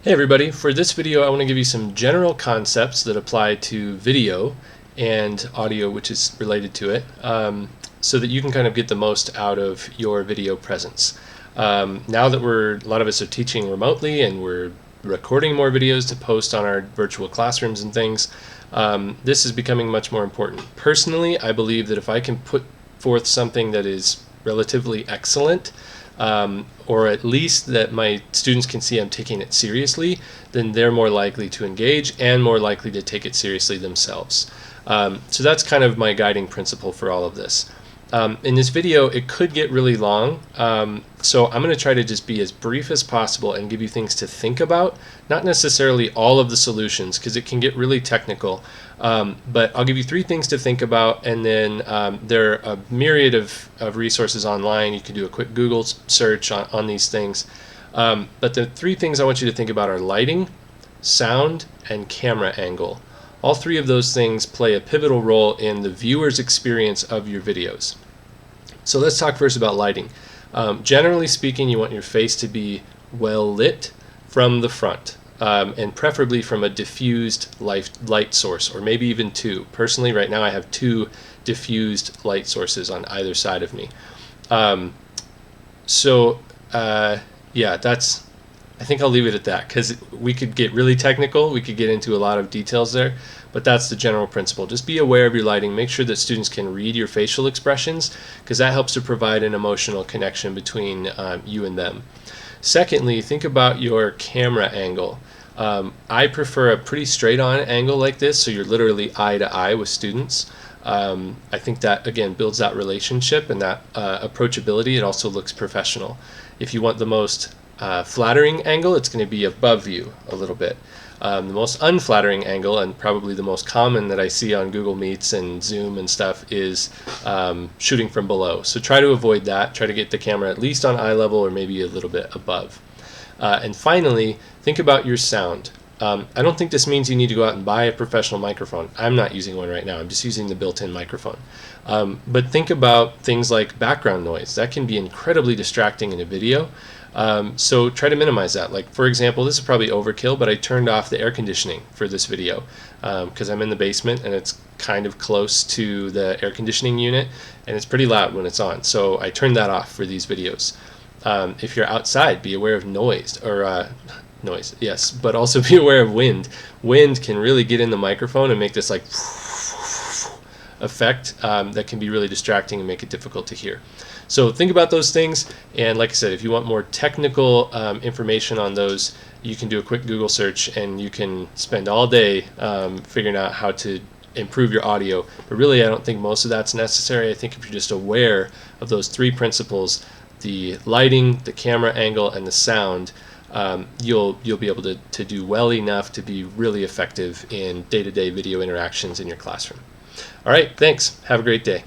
Hey everybody, for this video I want to give you some general concepts that apply to video and audio which is related to it, so that you can kind of get the most out of your video presence. Now that a lot of us are teaching remotely and we're recording more videos to post on our virtual classrooms and things, this is becoming much more important. Personally, I believe that if I can put forth something that is relatively excellent, or at least that my students can see I'm taking it seriously, then they're more likely to engage and more likely to take it seriously themselves. So that's kind of my guiding principle for all of this. In this video, it could get really long, so I'm going to try to just be as brief as possible and give you things to think about, not necessarily all of the solutions because it can get really technical, but I'll give you 3 things to think about, and then there are a myriad of resources online. You can do a quick Google search on these things, but the 3 things I want you to think about are lighting, sound, and camera angle. All 3 of those things play a pivotal role in the viewer's experience of your videos. So let's talk first about lighting. Generally speaking, you want your face to be well lit from the front, and preferably from a diffused light source, or maybe even 2. Personally, right now I have 2 diffused light sources on either side of me. Yeah, I think I'll leave it at that because we could get really technical. We could get into a lot of details there, but that's the general principle. Just be aware of your lighting. Make sure that students can read your facial expressions because that helps to provide an emotional connection between you and them. Secondly, think about your camera angle. I prefer a pretty straight-on angle like this, so you're literally eye to eye with students. I think that, again, builds that relationship and that approachability. It also looks professional. If you want the most flattering angle, it's going to be above you a little bit. The most unflattering angle, and probably the most common that I see on Google Meets and Zoom and stuff, is shooting from below. So try to avoid that. Try to get the camera at least on eye level or maybe a little bit above. And finally, think about your sound. I don't think this means you need to go out and buy a professional microphone. I'm not using one right now. I'm just using the built-in microphone. But think about things like background noise. That can be incredibly distracting in a video. So try to minimize that. Like, for example, this is probably overkill, but I turned off the air conditioning for this video because I'm in the basement and it's kind of close to the air conditioning unit and it's pretty loud when it's on. So I turned that off for these videos. If you're outside, be aware of noise, yes, but also be aware of wind. Wind can really get in the microphone and make this like effect that can be really distracting and make it difficult to hear. So think about those things, and like I said, if you want more technical information on those, you can do a quick Google search and you can spend all day figuring out how to improve your audio. But really, I don't think most of that's necessary. I think if you're just aware of those 3 principles, the lighting, the camera angle, and the sound, you'll be able to do well enough to be really effective in day-to-day video interactions in your classroom. All right, thanks. Have a great day.